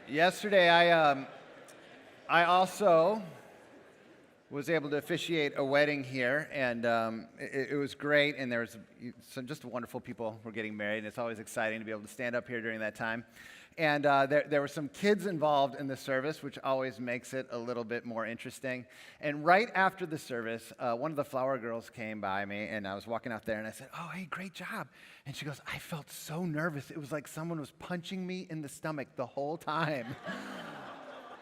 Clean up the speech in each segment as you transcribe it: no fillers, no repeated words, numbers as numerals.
Yesterday, I also was able to officiate a wedding here, and it was great. And there was some just wonderful people were getting married, and it's always exciting to be able to stand up here during that time. And there were some kids involved in the service, which always makes it a little bit more interesting. And right after the service, one of the flower girls came by me, and I was walking out there, and I said, "Oh, hey, great job." And she goes, "I felt so nervous. It was like someone was punching me in the stomach the whole time."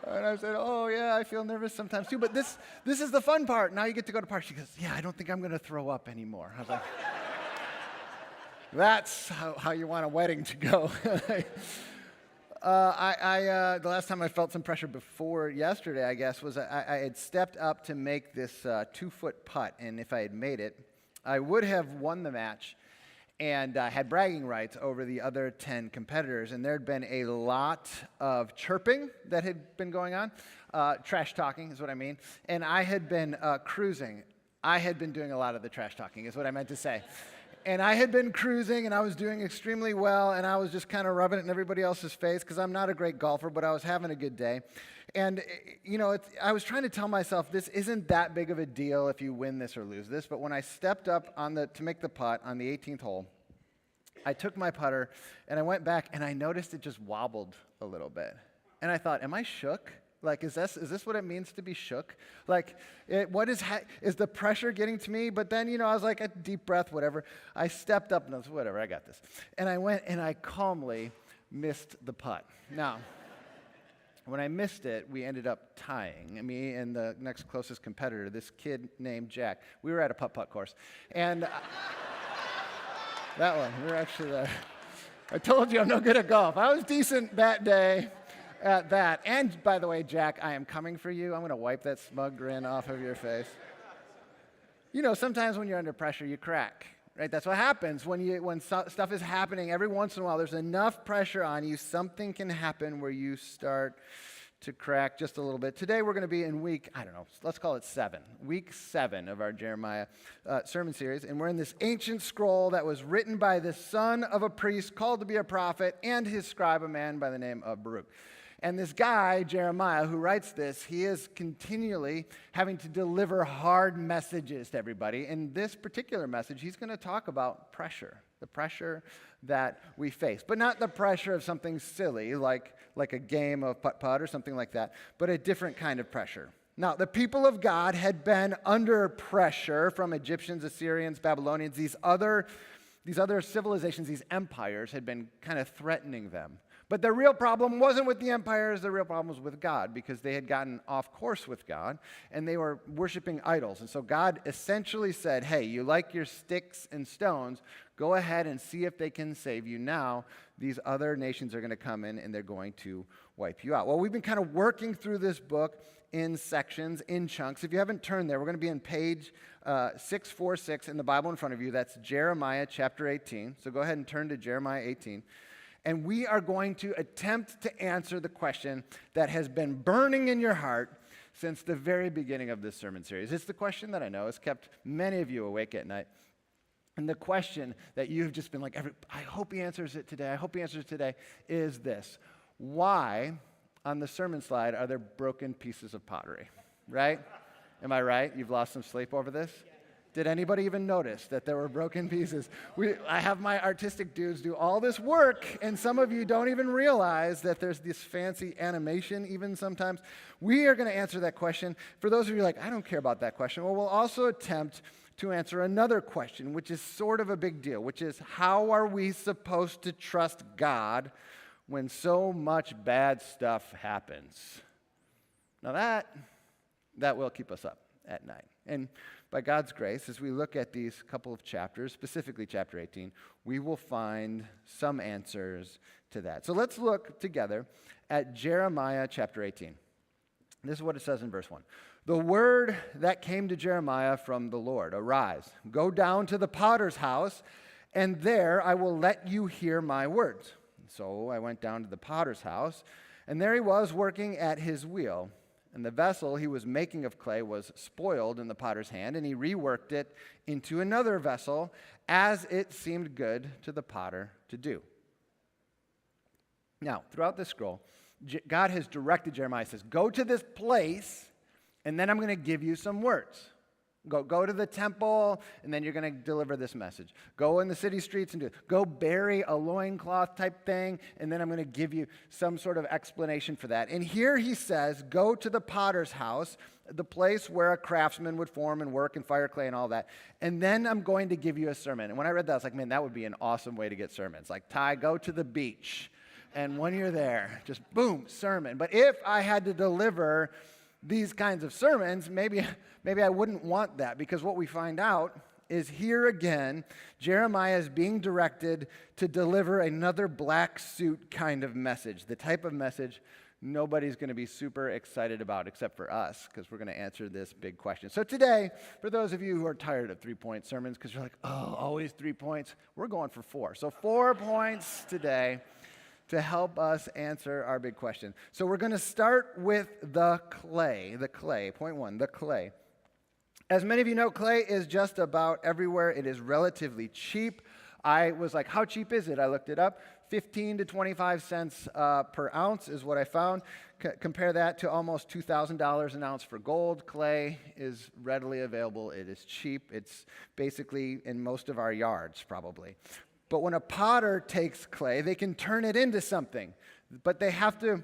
And I said, "Oh, yeah, I feel nervous sometimes too, but this is the fun part. Now you get to go to party." She goes, "Yeah, I don't think I'm going to throw up anymore." I was like, that's how you want a wedding to go. The last time I felt some pressure before yesterday, I guess, was I had stepped up to make this 2-foot putt, and if I had made it, I would have won the match and had bragging rights over the other 10 competitors. And there had been a lot of chirping that had been going on. Trash talking is what I mean. And I had been cruising. I had been doing a lot of the trash talking is what I meant to say. And I had been cruising, and I was doing extremely well, and I was just kind of rubbing it in everybody else's face because I'm not a great golfer, but I was having a good day. And, I was trying to tell myself this isn't that big of a deal if you win this or lose this, but when I stepped up to make the putt on the 18th hole, I took my putter, and I went back, and I noticed it just wobbled a little bit. And I thought, am I shook? Like, is this what it means to be shook? Like, is the pressure getting to me? But then, I was like, a deep breath, whatever. I stepped up and I was, whatever, I got this. And I went and I calmly missed the putt. Now, when I missed it, we ended up tying. Me and the next closest competitor, this kid named Jack. We were at a putt-putt course. And that one, we were actually there. I told you I'm no good at golf. I was decent that day at that. And by the way, Jack, I am coming for you. I'm going to wipe that smug grin off of your face. Sometimes when you're under pressure, you crack, right? That's what happens when stuff is happening. Every once in a while, there's enough pressure on you, something can happen where you start to crack just a little bit. Today, we're going to be in week, let's call it 7. Week 7 of our Jeremiah sermon series. And we're in this ancient scroll that was written by the son of a priest called to be a prophet and his scribe, a man by the name of Baruch. And this guy, Jeremiah, who writes this, he is continually having to deliver hard messages to everybody. In this particular message, he's going to talk about pressure, the pressure that we face. But not the pressure of something silly like a game of putt-putt or something like that, but a different kind of pressure. Now, the people of God had been under pressure from Egyptians, Assyrians, Babylonians. These other civilizations, these empires had been kind of threatening them. But the real problem wasn't with the empires, the real problem was with God, because they had gotten off course with God, and they were worshiping idols. And so God essentially said, hey, you like your sticks and stones, go ahead and see if they can save you. Now, these other nations are going to come in, and they're going to wipe you out. Well, we've been kind of working through this book in sections, in chunks. If you haven't turned there, we're going to be on page 646 in the Bible in front of you. That's Jeremiah chapter 18. So go ahead and turn to Jeremiah 18. And we are going to attempt to answer the question that has been burning in your heart since the very beginning of this sermon series. It's the question that I know has kept many of you awake at night. And the question that you've just been like, I hope he answers it today, I hope he answers it today, is this. Why, on the sermon slide, are there broken pieces of pottery? Right? Am I right? You've lost some sleep over this? Did anybody even notice that there were broken pieces? I have my artistic dudes do all this work, and some of you don't even realize that there's this fancy animation even sometimes. We are going to answer that question. For those of you like, I don't care about that question, well, we'll also attempt to answer another question, which is sort of a big deal, which is how are we supposed to trust God when so much bad stuff happens? Now that will keep us up at night. And by God's grace, as we look at these couple of chapters, specifically chapter 18, we will find some answers to that. So let's look together at Jeremiah chapter 18. This is what it says in verse 1. The word that came to Jeremiah from the Lord, arise, go down to the potter's house, and there I will let you hear my words. So I went down to the potter's house, and there he was working at his wheel. And the vessel he was making of clay was spoiled in the potter's hand, and he reworked it into another vessel as it seemed good to the potter to do. Now, throughout this scroll, God has directed Jeremiah, says, go to this place, and then I'm going to give you some words. Go to the temple, and then you're going to deliver this message. Go in the city streets and do it. Go bury a loincloth type thing, and then I'm going to give you some sort of explanation for that. And here he says, go to the potter's house, the place where a craftsman would form and work and fire clay and all that. And then I'm going to give you a sermon. And when I read that, I was like, man, that would be an awesome way to get sermons. Like, Ty, go to the beach. And when you're there, just boom, sermon. But if I had to deliver these kinds of sermons, maybe I wouldn't want that, because what we find out is here again, Jeremiah is being directed to deliver another black suit kind of message, the type of message nobody's going to be super excited about except for us, because we're going to answer this big question. So today, for those of you who are tired of 3-point sermons, because you're like, oh, always 3 points, we're going for 4. So 4 points today to help us answer our big question. So we're going to start with the clay. Point 1, the clay. As many of you know, clay is just about everywhere. It is relatively cheap. I was like, how cheap is it? I looked it up. 15 to 25 cents per ounce is what I found. Compare that to almost $2,000 an ounce for gold. Clay is readily available. It is cheap. It's basically in most of our yards, probably. But when a potter takes clay, they can turn it into something, but they have to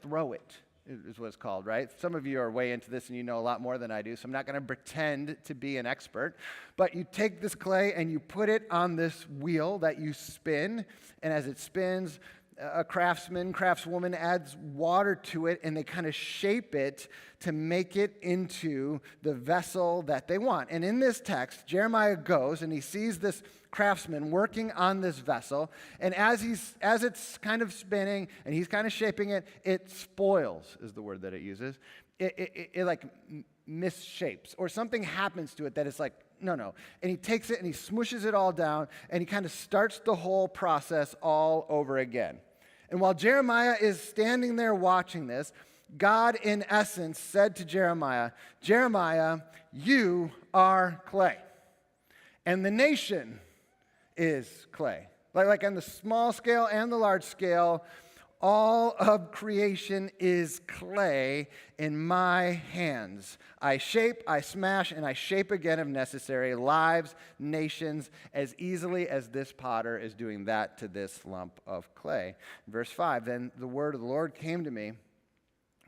throw it, is what it's called, right? Some of you are way into this and you know a lot more than I do, so I'm not going to pretend to be an expert. But you take this clay and you put it on this wheel that you spin, and as it spins, a craftswoman adds water to it, and they kind of shape it to make it into the vessel that they want. And in this text, Jeremiah goes and he sees this craftsman working on this vessel, and as it's kind of spinning and he's kind of shaping it, it spoils, is the word that it uses. It like misshapes, or something happens to it that is like, no. And he takes it and he smooshes it all down, and he kind of starts the whole process all over again. And while Jeremiah is standing there watching this, God, in essence, said to Jeremiah, Jeremiah, you are clay, and the nation is clay. Like on the small scale and the large scale, all of creation is clay in my hands. I shape, I smash, and I shape again if necessary, lives, nations, as easily as this potter is doing that to this lump of clay. Verse 5, then the word of the Lord came to me,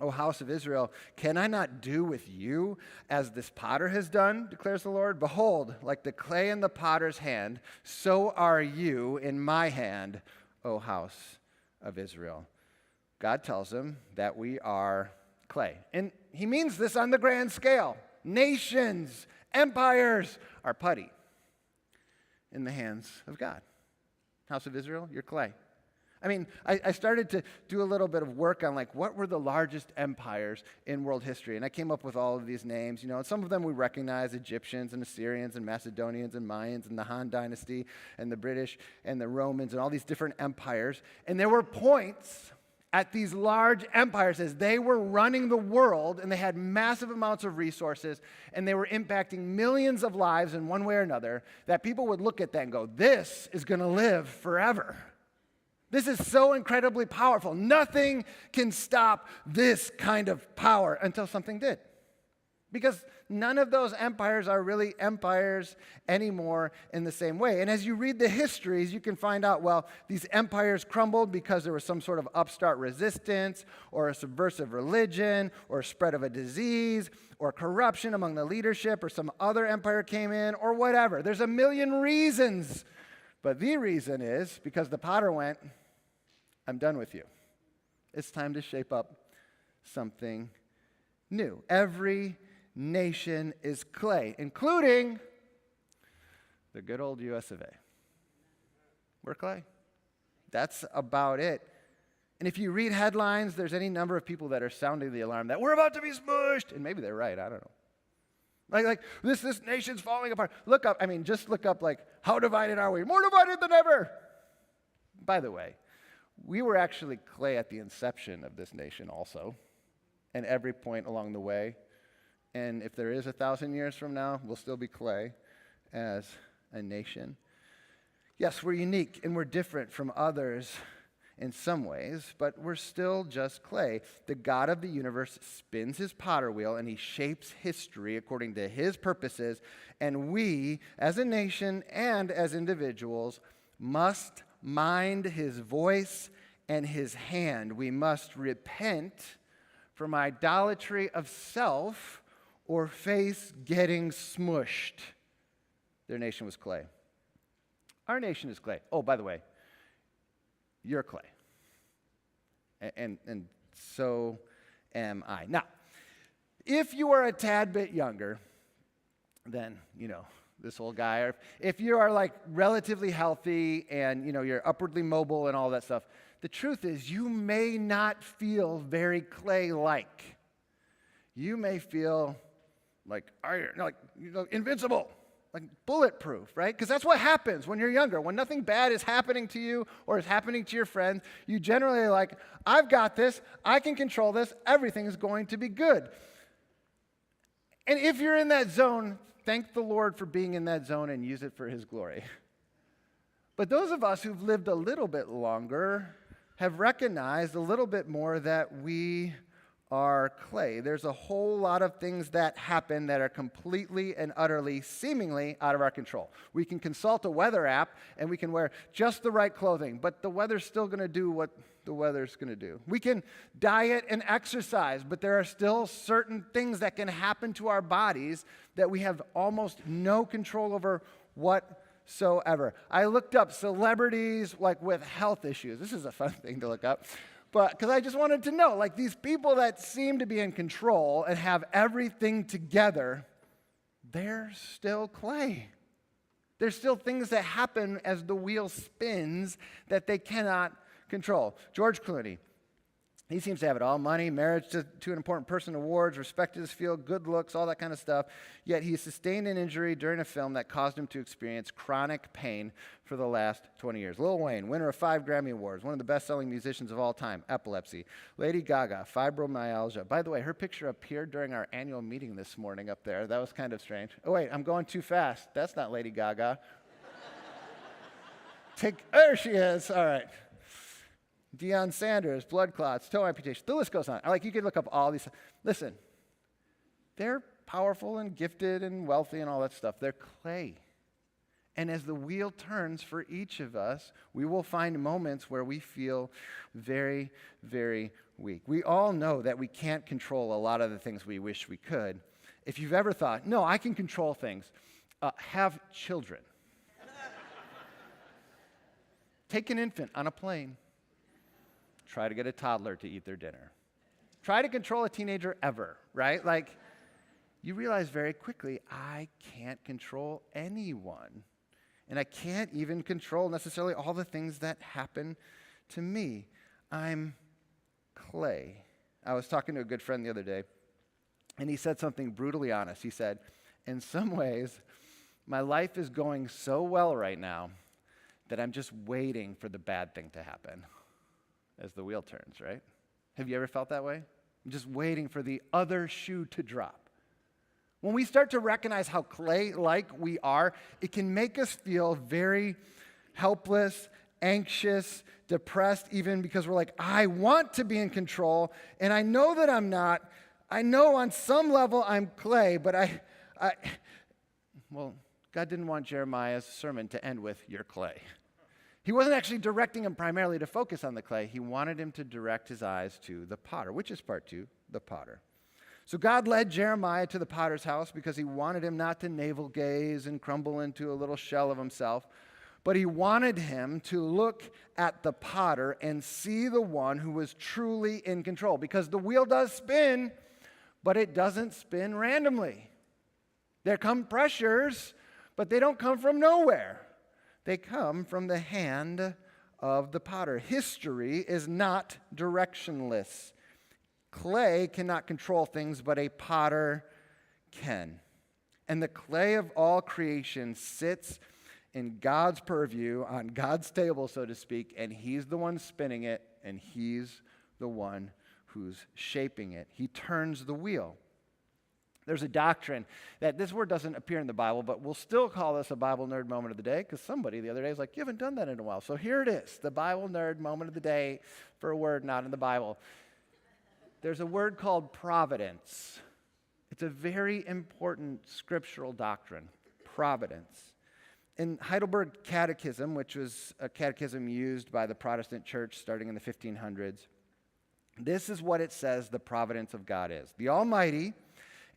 O house of Israel, can I not do with you as this potter has done, declares the Lord? Behold, like the clay in the potter's hand, so are you in my hand, O house of Israel. God tells him that we are clay. And he means this on the grand scale. Nations, empires are putty in the hands of God. House of Israel, you're clay. I mean, I started to do a little bit of work on like what were the largest empires in world history, and I came up with all of these names, and some of them we recognize: Egyptians and Assyrians and Macedonians and Mayans and the Han Dynasty and the British and the Romans and all these different empires. And there were points at these large empires as they were running the world, and they had massive amounts of resources, and they were impacting millions of lives in one way or another, that people would look at that and go, this is going to live forever. This is so incredibly powerful. Nothing can stop this kind of power until something did. Because none of those empires are really empires anymore in the same way. And as you read the histories, you can find out, well, these empires crumbled because there was some sort of upstart resistance, or a subversive religion, or a spread of a disease, or corruption among the leadership, or some other empire came in, or whatever. There's a million reasons. But the reason is because the potter went, I'm done with you. It's time to shape up something new. Every nation is clay, including the good old US of A. We're clay. That's about it. And if you read headlines, there's any number of people that are sounding the alarm that we're about to be smushed. And maybe they're right, I don't know. Like this nation's falling apart. Just look up like, how divided are we? More divided than ever. By the way, we were actually clay at the inception of this nation also, and every point along the way. And if there is 1,000 years from now, we'll still be clay as a nation. Yes, we're unique and we're different from others in some ways, but we're still just clay. The God of the universe spins his potter wheel, and he shapes history according to his purposes, and we, as a nation and as individuals, must mind his voice and his hand. We must repent from idolatry of self or face getting smushed. Their nation was clay. Our nation is clay. Oh, by the way, you're clay. And so am I. Now, if you are a tad bit younger than, this old guy, or if you are like relatively healthy and, you're upwardly mobile and all that stuff, the truth is you may not feel very clay-like. You may feel like iron, like invincible, like bulletproof, right? Because that's what happens when you're younger. When nothing bad is happening to you or is happening to your friends, you generally are like, I've got this, I can control this, everything is going to be good. And if you're in that zone, thank the Lord for being in that zone and use it for his glory. But those of us who've lived a little bit longer have recognized a little bit more that we are clay. There's a whole lot of things that happen that are completely and utterly, seemingly out of our control. We can consult a weather app and we can wear just the right clothing, but the weather's still going to do what the weather's going to do. We can diet and exercise, but there are still certain things that can happen to our bodies that we have almost no control over whatsoever. I looked up celebrities like with health issues. This is a fun thing to look up. But because I just wanted to know, like these people that seem to be in control and have everything together, they're still clay. There's still things that happen as the wheel spins that they cannot control. George Clooney, he seems to have it all: money, marriage to an important person, awards, respect in his field, good looks, all that kind of stuff. Yet he sustained an injury during a film that caused him to experience chronic pain for the last 20 years. Lil Wayne, winner of 5 Grammy Awards, one of the best-selling musicians of all time, epilepsy. Lady Gaga, fibromyalgia. By the way, her picture appeared during our annual meeting this morning up there. That was kind of strange. Oh, wait, I'm going too fast. That's not Lady Gaga. There she is. All right. Deion Sanders, blood clots, toe amputation. The list goes on. Like, you could look up all these. Listen, they're powerful and gifted and wealthy and all that stuff. They're clay. And as the wheel turns for each of us, we will find moments where we feel very, very weak. We all know that we can't control a lot of the things we wish we could. If you've ever thought, no, I can control things, have children. Take an infant on a plane. Try to get a toddler to eat their dinner. Try to control a teenager ever, right? Like, you realize very quickly, I can't control anyone. And I can't even control necessarily all the things that happen to me. I'm clay. I was talking to a good friend the other day, and he said something brutally honest. He said, in some ways, my life is going so well right now that I'm just waiting for the bad thing to happen as the wheel turns, right? Have you ever felt that way? I'm just waiting for the other shoe to drop. When we start to recognize how clay-like we are, it can make us feel very helpless, anxious, depressed, even because we're like, I want to be in control, and I know that I'm not. I know on some level I'm clay, but well, God didn't want Jeremiah's sermon to end with, you're clay. He wasn't actually directing him primarily to focus on the clay. He wanted him to direct his eyes to the potter, which is part 2, the potter. So God led Jeremiah to the potter's house because he wanted him not to navel gaze and crumble into a little shell of himself, but he wanted him to look at the potter and see the one who was truly in control, because the wheel does spin, but it doesn't spin randomly. There come pressures, but they don't come from nowhere. They come from the hand of the potter. History is not directionless. Clay cannot control things, but a potter can. And the clay of all creation sits in God's purview, on God's table, so to speak, and he's the one spinning it, and he's the one who's shaping it. He turns the wheel. There's a doctrine that this word doesn't appear in the Bible, but we'll still call this a Bible nerd moment of the day because somebody the other day was like, you haven't done that in a while. So here it is, the Bible nerd moment of the day for a word not in the Bible. There's a word called providence. It's a very important scriptural doctrine, providence. In Heidelberg Catechism, which was a catechism used by the Protestant church starting in the 1500s, this is what it says the providence of God is. The Almighty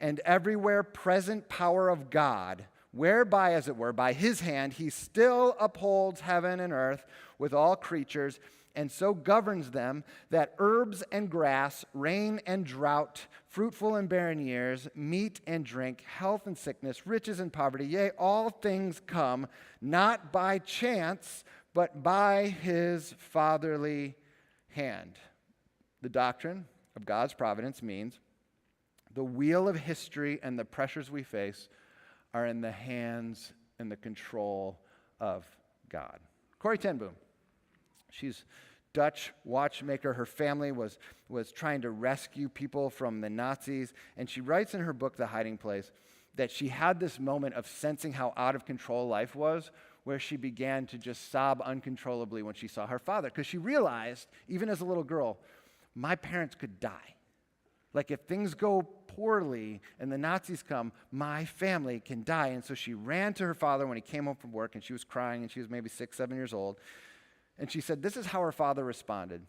and everywhere present power of God, whereby, as it were, by his hand, he still upholds heaven and earth with all creatures, and so governs them that herbs and grass, rain and drought, fruitful and barren years, meat and drink, health and sickness, riches and poverty, yea, all things come not by chance, but by his fatherly hand. The doctrine of God's providence means the wheel of history and the pressures we face are in the hands and the control of God. Corrie ten Boom, she's Dutch watchmaker. Her family was trying to rescue people from the Nazis, and she writes in her book, The Hiding Place, that she had this moment of sensing how out of control life was, where she began to just sob uncontrollably when she saw her father, because she realized, even as a little girl, my parents could die. Like if things go poorly and the Nazis come, my family can die. And so she ran to her father when he came home from work, and she was crying, and she was maybe 6, 7 years old. And she said, this is how her father responded.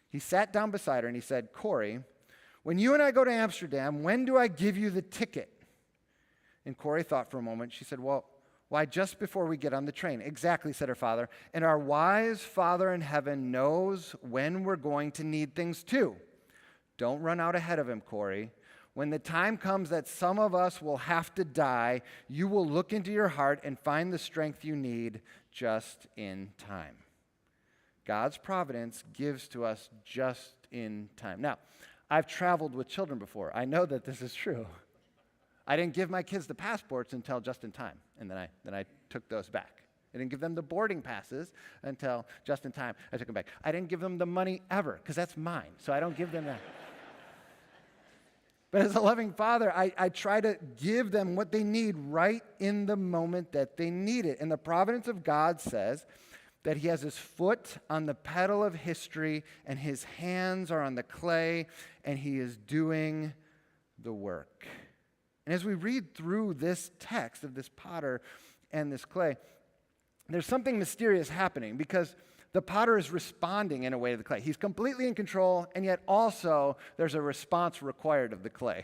He sat down beside her and he said, Corrie, when you and I go to Amsterdam, when do I give you the ticket? And Corrie thought for a moment. She said, well, why, just before we get on the train. Exactly, said her father. And our wise Father in heaven knows when we're going to need things too. Don't run out ahead of him, Corrie. When the time comes that some of us will have to die, you will look into your heart and find the strength you need just in time. God's providence gives to us just in time. Now, I've traveled with children before. I know that this is true. I didn't give my kids the passports until just in time, and then I took those back. I didn't give them the boarding passes until just in time. I took them back. I didn't give them the money ever, because that's mine, so I don't give them that. But as a loving father, I try to give them what they need right in the moment that they need it. And the providence of God says that he has his foot on the pedal of history and his hands are on the clay, and he is doing the work. And as we read through this text of this potter and this clay, there's something mysterious happening, because the potter is responding in a way to the clay. He's completely in control, and yet also there's a response required of the clay.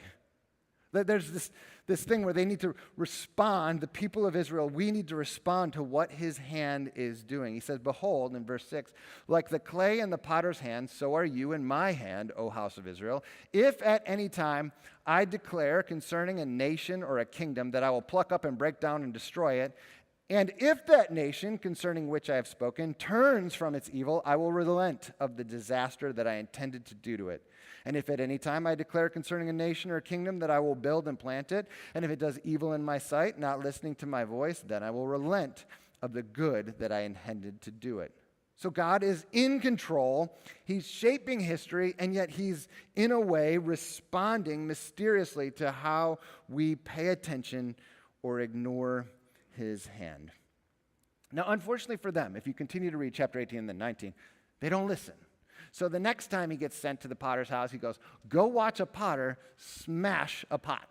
There's this thing where they need to respond, the people of Israel, we need to respond to what his hand is doing. He says, behold, in verse 6, like the clay in the potter's hand, so are you in my hand, O house of Israel. If at any time I declare concerning a nation or a kingdom that I will pluck up and break down and destroy it, and if that nation concerning which I have spoken turns from its evil, I will relent of the disaster that I intended to do to it. And if at any time I declare concerning a nation or a kingdom that I will build and plant it, and if it does evil in my sight, not listening to my voice, then I will relent of the good that I intended to do it. So God is in control. He's shaping history, and yet he's, in a way, responding mysteriously to how we pay attention or ignore his hand. Now, unfortunately for them, if you continue to read chapter 18 and then 19, they don't listen. So the next time he gets sent to the potter's house, he goes, go watch a potter smash a pot,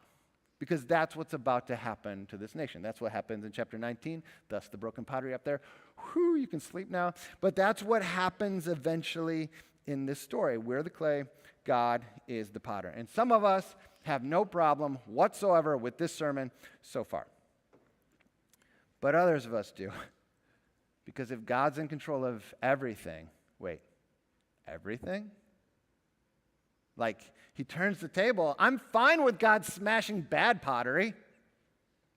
because that's what's about to happen to this nation. That's what happens in chapter 19, thus the broken pottery up there. Whew, you can sleep now. But that's what happens eventually in this story. We're the clay, God is the potter. And some of us have no problem whatsoever with this sermon so far. But others of us do. Because if God's in control of everything, wait, everything? Like, he turns the table. I'm fine with God smashing bad pottery.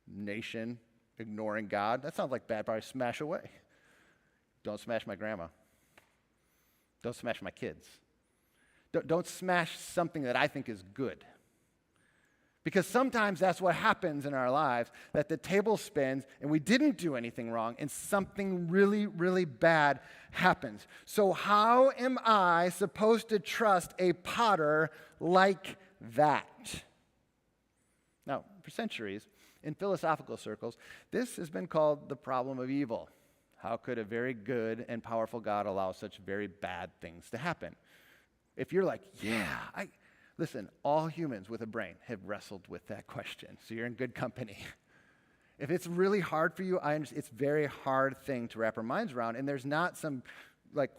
Nation ignoring God. That sounds like bad pottery. Smash away. Don't smash my grandma. Don't smash my kids. Don't smash something that I think is good. Because sometimes that's what happens in our lives, that the table spins and we didn't do anything wrong and something really, really bad happens. So how am I supposed to trust a potter like that? Now, for centuries, in philosophical circles, this has been called the problem of evil. How could a very good and powerful God allow such very bad things to happen? If you're like, listen, all humans with a brain have wrestled with that question, so you're in good company. If it's really hard for you, I understand it's a very hard thing to wrap our minds around, and there's not some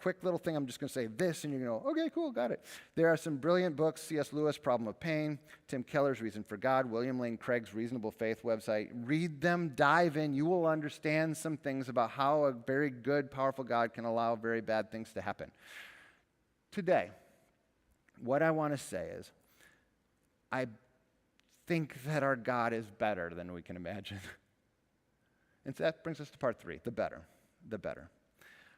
quick little thing, I'm just going to say this, and you're going to go, okay, cool, got it. There are some brilliant books, C.S. Lewis, Problem of Pain, Tim Keller's Reason for God, William Lane Craig's Reasonable Faith website. Read them, dive in. You will understand some things about how a very good, powerful God can allow very bad things to happen. Today, what I want to say is, I think that our God is better than we can imagine. And so that brings us to part 3, the better.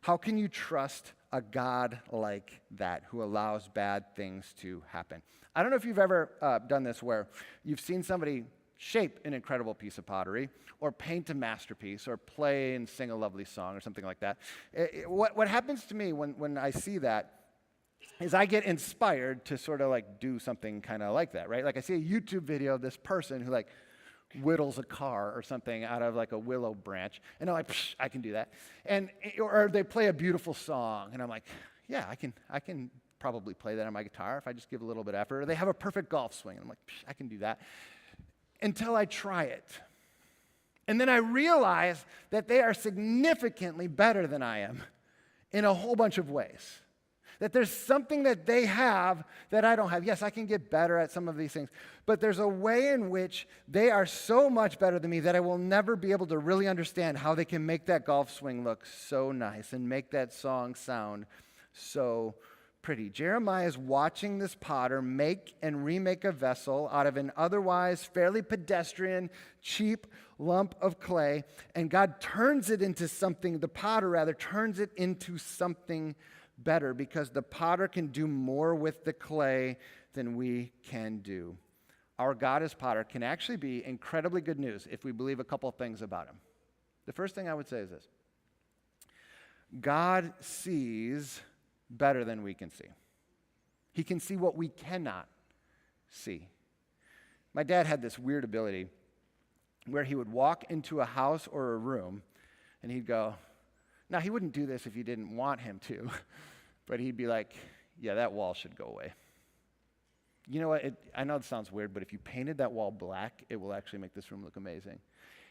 How can you trust a God like that who allows bad things to happen? I don't know if you've ever done this where you've seen somebody shape an incredible piece of pottery or paint a masterpiece or play and sing a lovely song or something like that. What happens to me when I see that is I get inspired to sort of do something kind of like that, right? Like I see a YouTube video of this person who whittles a car or something out of a willow branch, and I'm like, I can do that. Or they play a beautiful song, and I'm like, yeah, I can probably play that on my guitar if I just give a little bit of effort. Or they have a perfect golf swing, and I'm like, I can do that. Until I try it. And then I realize that they are significantly better than I am in a whole bunch of ways. That there's something that they have that I don't have. Yes, I can get better at some of these things, but there's a way in which they are so much better than me that I will never be able to really understand how they can make that golf swing look so nice and make that song sound so pretty. Jeremiah is watching this potter make and remake a vessel out of an otherwise fairly pedestrian, cheap lump of clay, and God turns it into something, the potter rather, turns it into something better, because the potter can do more with the clay than we can do. Our God as potter can actually be incredibly good news if we believe a couple things about him. The first thing I would say is this: God sees better than we can see. He can see what we cannot see. My dad had this weird ability where he would walk into a house or a room and he'd go, now he wouldn't do this if you didn't want him to, but he'd be like, yeah, that wall should go away. You know what? I know it sounds weird, but if you painted that wall black, it will actually make this room look amazing.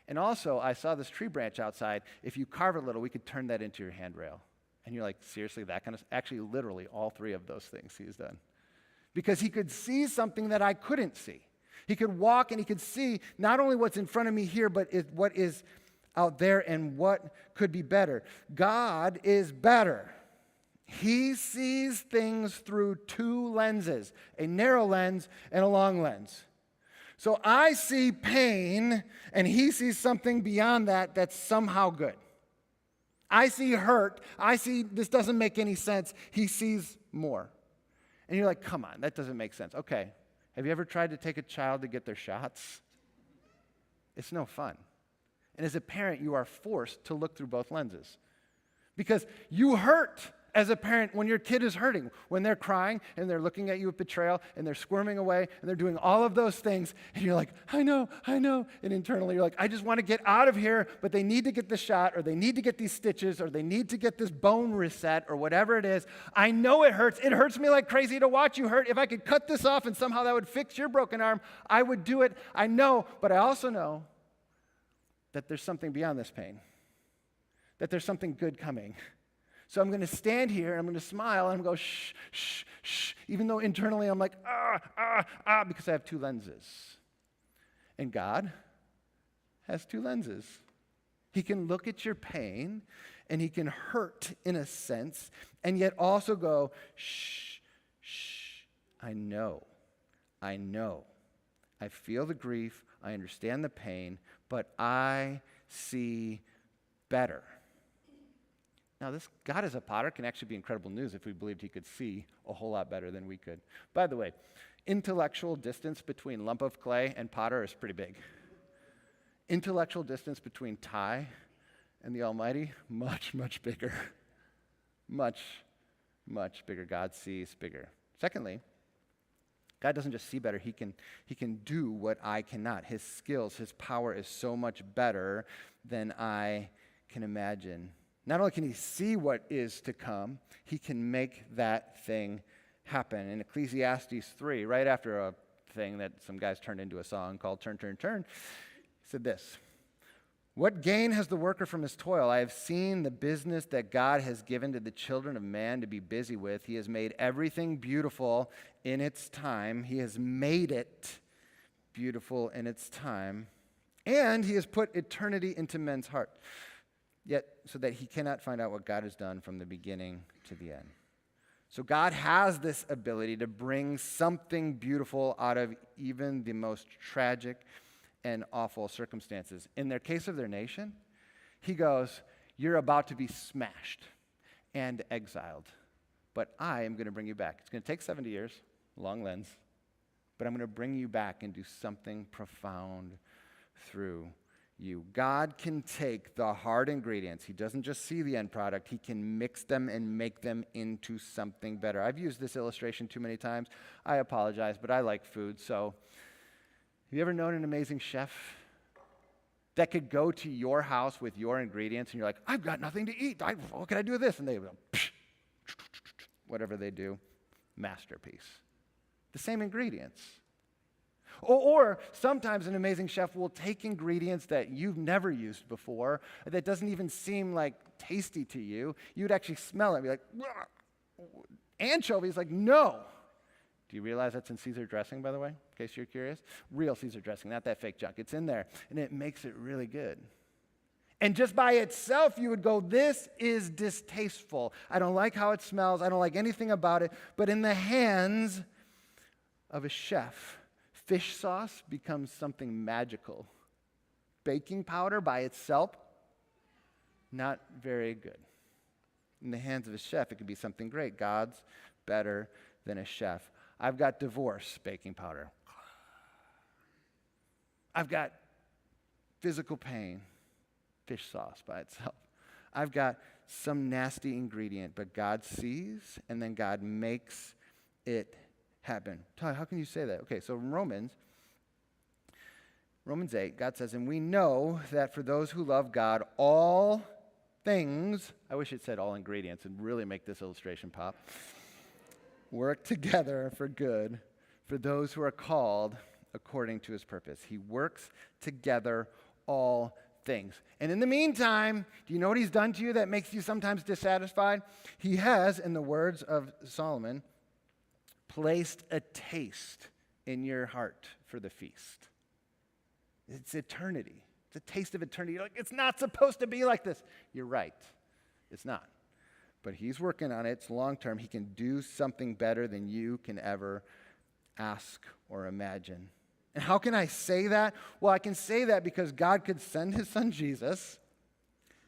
And also, I saw this tree branch outside. If you carve it a little, we could turn that into your handrail. And you're like, seriously, that kind of, actually, literally, all 3 of those things he's done. Because he could see something that I couldn't see. He could walk and he could see not only what's in front of me here, but what is out there and what could be better. God is better. He sees things through 2 lenses, a narrow lens and a long lens. So I see pain, and he sees something beyond that that's somehow good. I see hurt. I see this doesn't make any sense. He sees more. And you're like, come on, that doesn't make sense. Okay, have you ever tried to take a child to get their shots? It's no fun. And as a parent, you are forced to look through both lenses. Because you hurt as a parent when your kid is hurting, when they're crying and they're looking at you with betrayal and they're squirming away and they're doing all of those things, and you're like, I know. And internally you're like, I just want to get out of here, but they need to get the shot, or they need to get these stitches, or they need to get this bone reset, or whatever it is. I know it hurts. It hurts me like crazy to watch you hurt. If I could cut this off and somehow that would fix your broken arm, I would do it. I know, but I also know that there's something beyond this pain, that there's something good coming. So I'm going to stand here, and I'm going to smile, and I'm going to go, shh, shh, shh, even though internally I'm like, because I have 2 lenses. And God has 2 lenses. He can look at your pain, and he can hurt in a sense, and yet also go, shh, shh, I know. I feel the grief, I understand the pain, but I see better. Now, this God as a potter can actually be incredible news if we believed he could see a whole lot better than we could. By the way, intellectual distance between lump of clay and potter is pretty big. Intellectual distance between Ty and the Almighty, much, much bigger. Much, much bigger. God sees bigger. Secondly, God doesn't just see better, he can do what I cannot. His skills, his power is so much better than I can imagine. Not only can he see what is to come, he can make that thing happen. In Ecclesiastes 3, right after a thing that some guys turned into a song called Turn, Turn, Turn, he said this: "What gain has the worker from his toil? I have seen the business that God has given to the children of man to be busy with. He has made everything beautiful in its time. He has made it beautiful in its time. And he has put eternity into men's heart, yet so that he cannot find out what God has done from the beginning to the end." So God has this ability to bring something beautiful out of even the most tragic and awful circumstances. In their case of their nation, he goes, "You're about to be smashed and exiled, but I am going to bring you back. It's going to take 70 years, long lens, but I'm going to bring you back and do something profound through you." God can take the hard ingredients. He doesn't just see the end product. He can mix them and make them into something better. I've used this illustration too many times. I apologize, but I like food. So have you ever known an amazing chef that could go to your house with your ingredients and you're like, "I've got nothing to eat. What can I do with this?" And they go, whatever they do, masterpiece. The same ingredients. Or sometimes an amazing chef will take ingredients that you've never used before, that doesn't even seem like tasty to you. You'd actually smell it and be like, anchovies, like, no. Do you realize that's in Caesar dressing, by the way, in case you're curious? Real Caesar dressing, not that fake junk. It's in there, and it makes it really good. And just by itself, you would go, "This is distasteful. I don't like how it smells. I don't like anything about it." But in the hands of a chef, fish sauce becomes something magical. Baking powder by itself, not very good. In the hands of a chef, it could be something great. God's better than a chef. I've got divorce baking powder. I've got physical pain, fish sauce by itself. I've got some nasty ingredient, but God sees, and then God makes it happen. Todd, how can you say that? Okay, so in Romans 8, God says, "And we know that for those who love God, all things," I wish it said all ingredients and really make this illustration pop, "work together for good for those who are called according to his purpose." He works together all things. And in the meantime, do you know what he's done to you that makes you sometimes dissatisfied? He has, in the words of Solomon, placed a taste in your heart for the feast. It's eternity. It's a taste of eternity. You're like, "It's not supposed to be like this." You're right. It's not. But he's working on it. It's long term. He can do something better than you can ever ask or imagine. And how can I say that? Well, I can say that because God could send his son Jesus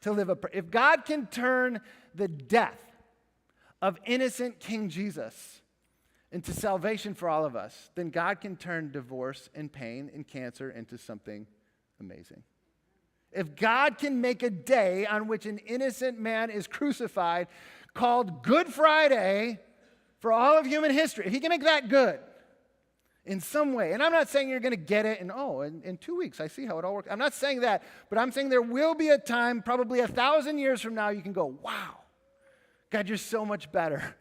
to live if God can turn the death of innocent King Jesus into salvation for all of us, then God can turn divorce and pain and cancer into something amazing. If God can make a day on which an innocent man is crucified called Good Friday for all of human history, if he can make that good in some way, and I'm not saying you're going to get it in 2 weeks, I see how it all works. I'm not saying that, but I'm saying there will be a time, probably 1,000 years from now, you can go, "Wow, God, you're so much better.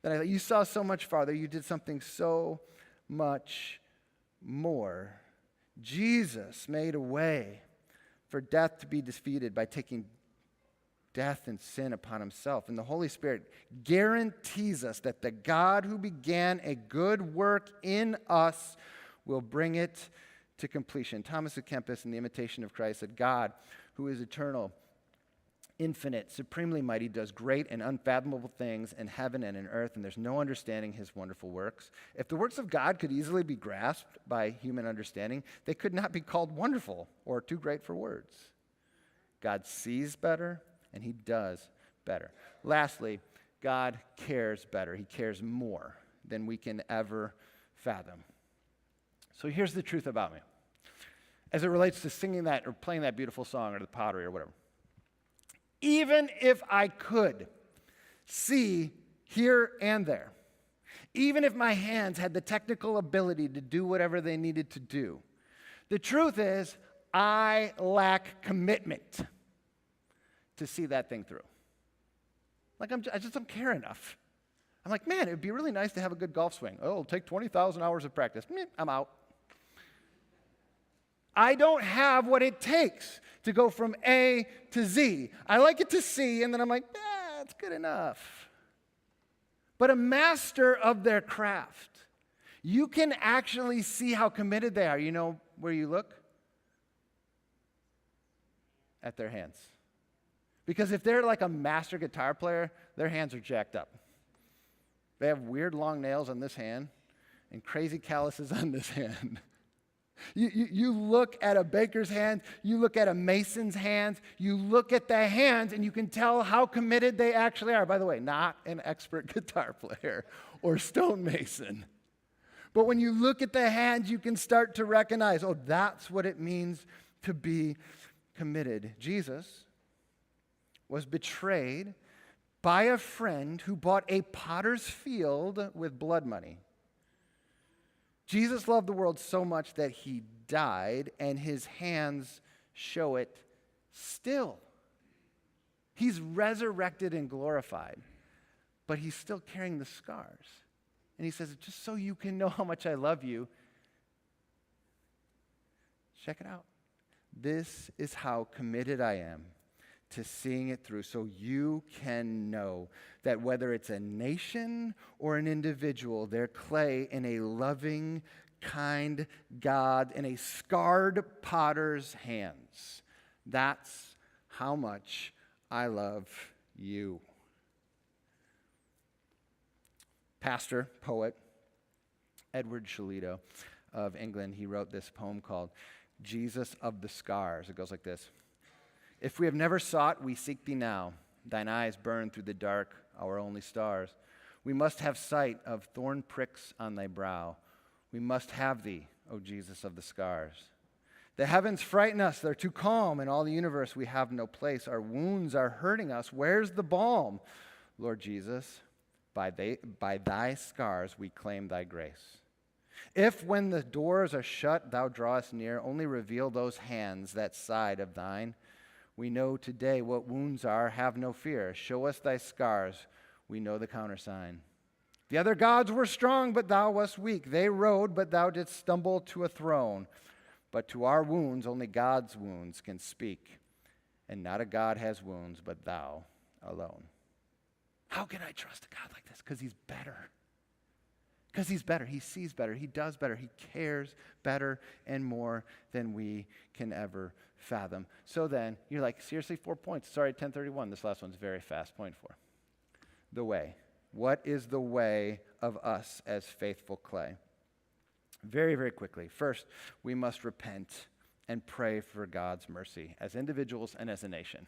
You saw so much farther. You did something so much more." Jesus made a way for death to be defeated by taking death and sin upon himself. And the Holy Spirit guarantees us that the God who began a good work in us will bring it to completion. Thomas à Kempis, in The Imitation of Christ, said, "God, who is eternal, infinite, supremely mighty, does great and unfathomable things in heaven and in earth, and there's no understanding his wonderful works. If the works of God could easily be grasped by human understanding, they could not be called wonderful or too great for words." God sees better, and he does better. Lastly, God cares better. He cares more than we can ever fathom. So here's the truth about me. As it relates to singing that or playing that beautiful song or the pottery or whatever. Even if I could see here and there, even if my hands had the technical ability to do whatever they needed to do. The truth is, I lack commitment to see that thing through. Like, I just don't care enough. I'm like, man, it would be really nice to have a good golf swing. Oh, it'll take 20,000 hours of practice. I'm out. I don't have what it takes to go from A to Z. I like it to C, and then I'm like, it's good enough. But a master of their craft, you can actually see how committed they are. You know where you look? At their hands. Because if they're like a master guitar player, their hands are jacked up. They have weird long nails on this hand and crazy calluses on this hand. You look at a baker's hand, you look at a mason's hands, you look at the hands, and you can tell how committed they actually are. By the way, not an expert guitar player or stonemason. But when you look at the hands, you can start to recognize, oh, that's what it means to be committed. Jesus was betrayed by a friend who bought a potter's field with blood money. Jesus loved the world so much that he died, and his hands show it still. He's resurrected and glorified, but he's still carrying the scars. And he says, just so you can know how much I love you, check it out. This is how committed I am to seeing it through, so you can know that whether it's a nation or an individual, they're clay in a loving, kind God in a scarred potter's hands. That's how much I love you. Pastor, poet, Edward Shalito of England, he wrote this poem called Jesus of the Scars. It goes like this. If we have never sought, we seek thee now. Thine eyes burn through the dark, our only stars. We must have sight of thorn pricks on thy brow. We must have thee, O Jesus of the scars. The heavens frighten us, they're too calm. In all the universe we have no place. Our wounds are hurting us. Where's the balm? Lord Jesus, by thy scars we claim thy grace. If when the doors are shut, thou drawest near, only reveal those hands, that side of thine. We know today what wounds are, have no fear. Show us thy scars, we know the countersign. The other gods were strong, but thou wast weak. They rode, but thou didst stumble to a throne. But to our wounds, only God's wounds can speak. And not a God has wounds, but thou alone. How can I trust a God like this? Because he's better. Because he's better. He sees better. He does better. He cares better and more than we can ever fathom. So then, you're like, seriously, 4 points. Sorry, 1031. This last one's very fast. Point 4. The way. What is the way of us as faithful clay? Very, very quickly. First, we must repent and pray for God's mercy as individuals and as a nation.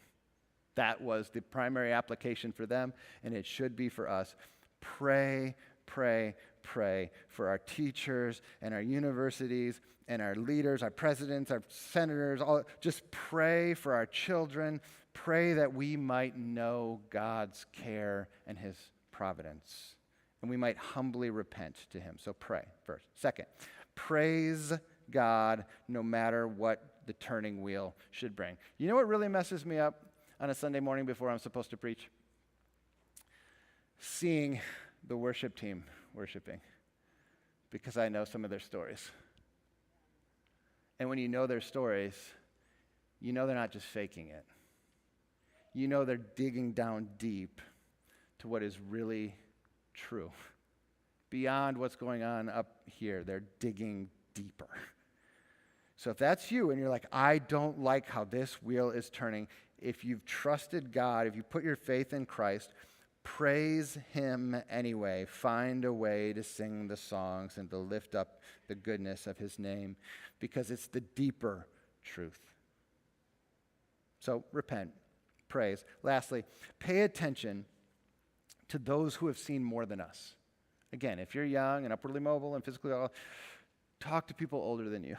That was the primary application for them, and it should be for us. Pray, pray, pray for our teachers and our universities and our leaders, our presidents, our senators. Just pray for our children. Pray that we might know God's care and his providence, and we might humbly repent to him. So pray first. Second, praise God no matter what the turning wheel should bring. You know what really messes me up on a Sunday morning before I'm supposed to preach? Seeing the worship team worshiping, because I know some of their stories. And when you know their stories, you know they're not just faking it. You know they're digging down deep to what is really true. Beyond what's going on up here, they're digging deeper. So if that's you and you're like, I don't like how this wheel is turning, if you've trusted God, if you put your faith in Christ, praise him anyway. Find a way to sing the songs and to lift up the goodness of his name, because it's the deeper truth. So repent, praise. Lastly, pay attention to those who have seen more than us. Again, if you're young and upwardly mobile and physically well, talk to people older than you.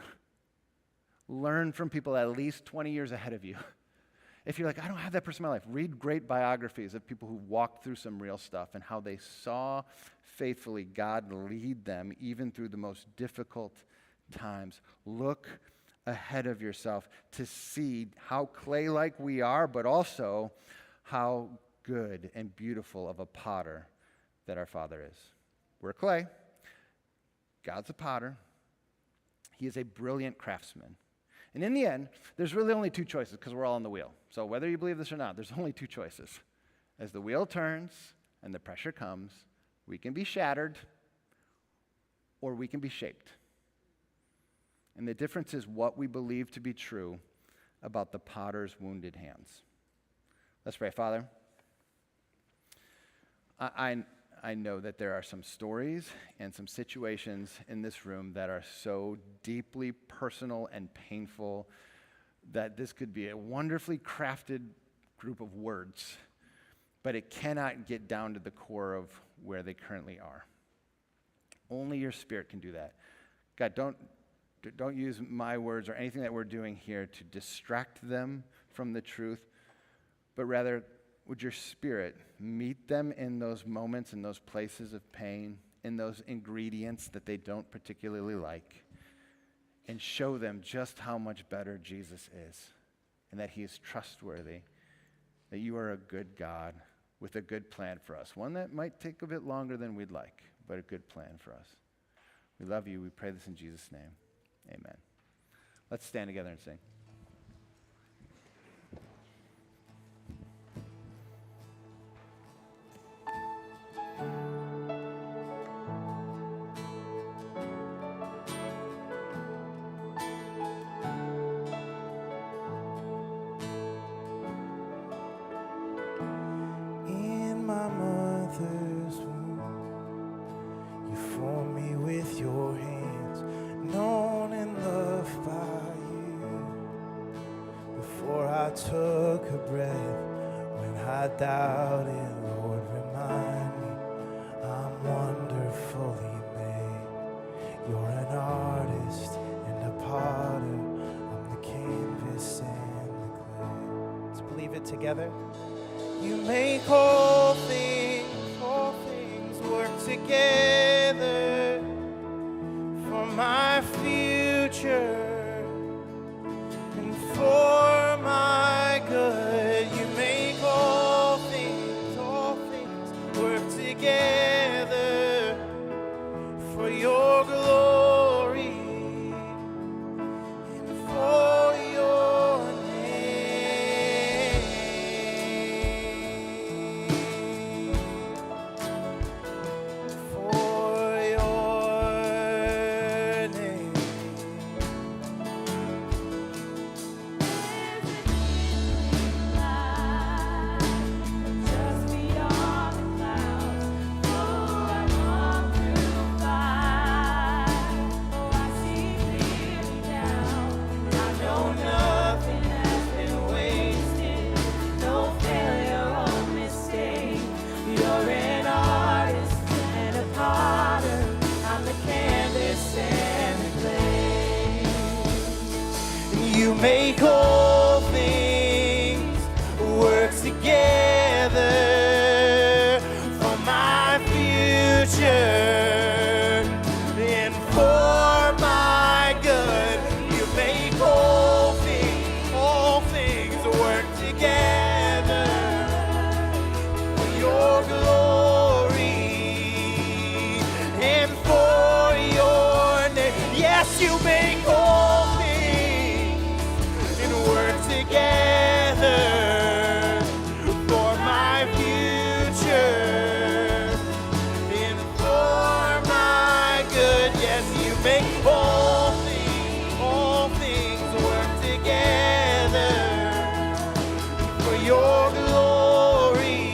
Learn from people at least 20 years ahead of you. If you're like, I don't have that person in my life, read great biographies of people who walked through some real stuff and how they saw faithfully God lead them even through the most difficult times. Look ahead of yourself to see how clay-like we are, but also how good and beautiful of a potter that our Father is. We're clay. God's a potter. He is a brilliant craftsman. And in the end, there's really only two choices because we're all on the wheel. So whether you believe this or not, there's only two choices. As the wheel turns and the pressure comes, we can be shattered or we can be shaped. And the difference is what we believe to be true about the potter's wounded hands. Let's pray. Father, I know that there are some stories and some situations in this room that are so deeply personal and painful that this could be a wonderfully crafted group of words, but it cannot get down to the core of where they currently are. Only your Spirit can do that. God, don't use my words or anything that we're doing here to distract them from the truth, but rather would your Spirit meet them in those moments, in those places of pain, in those ingredients that they don't particularly like, and show them just how much better Jesus is, and that he is trustworthy, that you are a good God with a good plan for us, one that might take a bit longer than we'd like, but a good plan for us. We love you. We pray this in Jesus' name. Amen. Let's stand together and sing. Took a breath when I doubted, Lord, remind me I'm wonderfully made. You're an artist and a potter, I'm the canvas and the clay. Let's believe it together. You make all things work together for my future and for my good. You make all things work together for your glory and for your name. For your name. You make all things work together for my future and for my good. You make all things work together for your glory and for your name. Yes, you make all work together for my future and for my good. Yes, you make all things work together for your glory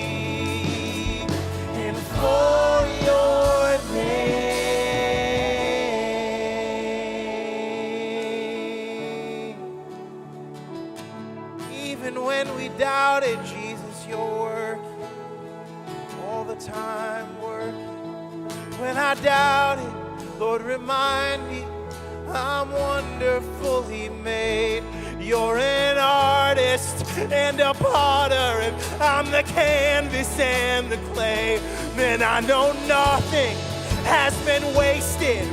and for your name. Even when we doubted, Jesus, you're working all the time, working. When I doubted, Lord, remind me I'm wonderfully made. You're an artist and a potter, and I'm the canvas and the clay. Then I know nothing has been wasted,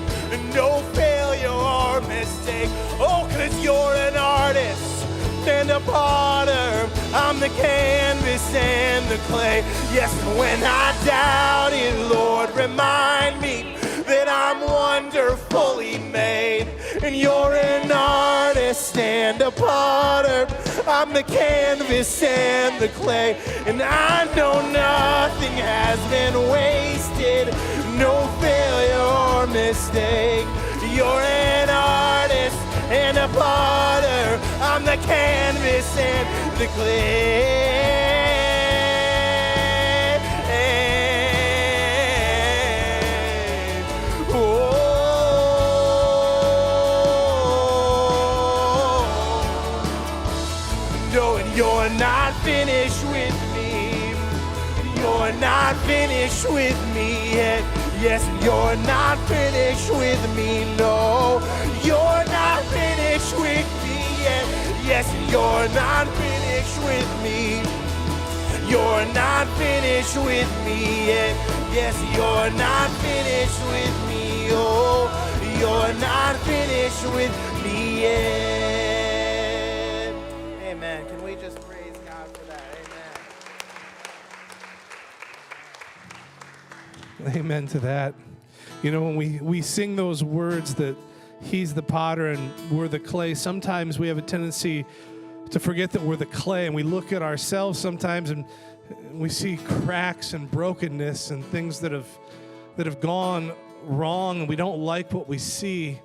no failure or mistake. Oh, 'cause you're an artist and a potter, I'm the canvas and the clay. Yes, when I doubt it, Lord, remind me that I'm wonderfully made. And you're an artist and a potter, I'm the canvas and the clay. And I know nothing has been wasted, no failure or mistake. You're an artist and a potter, I'm the canvas and the clay. You're not finished with me. You're not finished with me yet. Yes, you're not finished with me. No, you're not finished with me yet. Yes, you're not finished with me. You're not finished with me yet. Yes, you're not finished with me. Oh, you're not finished with me yet. Amen. Can we just praise God for that? Amen. Amen to that. You know, when we sing those words that he's the potter and we're the clay, sometimes we have a tendency to forget that we're the clay, and we look at ourselves sometimes and we see cracks and brokenness and things that have gone wrong, and we don't like what we see.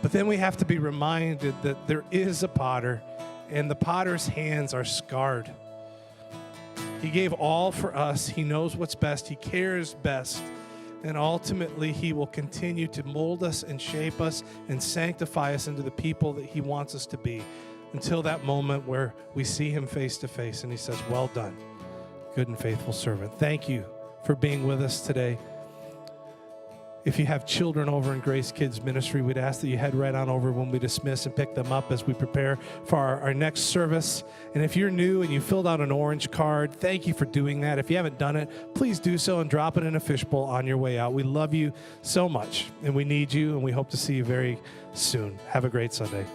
But then we have to be reminded that there is a potter, and the potter's hands are scarred. He gave all for us. He knows what's best. He cares best. And ultimately, he will continue to mold us and shape us and sanctify us into the people that he wants us to be, until that moment where we see him face to face and he says, well done, good and faithful servant. Thank you for being with us today. If you have children over in Grace Kids Ministry, we'd ask that you head right on over when we dismiss and pick them up as we prepare for our next service. And if you're new and you filled out an orange card, thank you for doing that. If you haven't done it, please do so and drop it in a fishbowl on your way out. We love you so much, and we need you, and we hope to see you very soon. Have a great Sunday.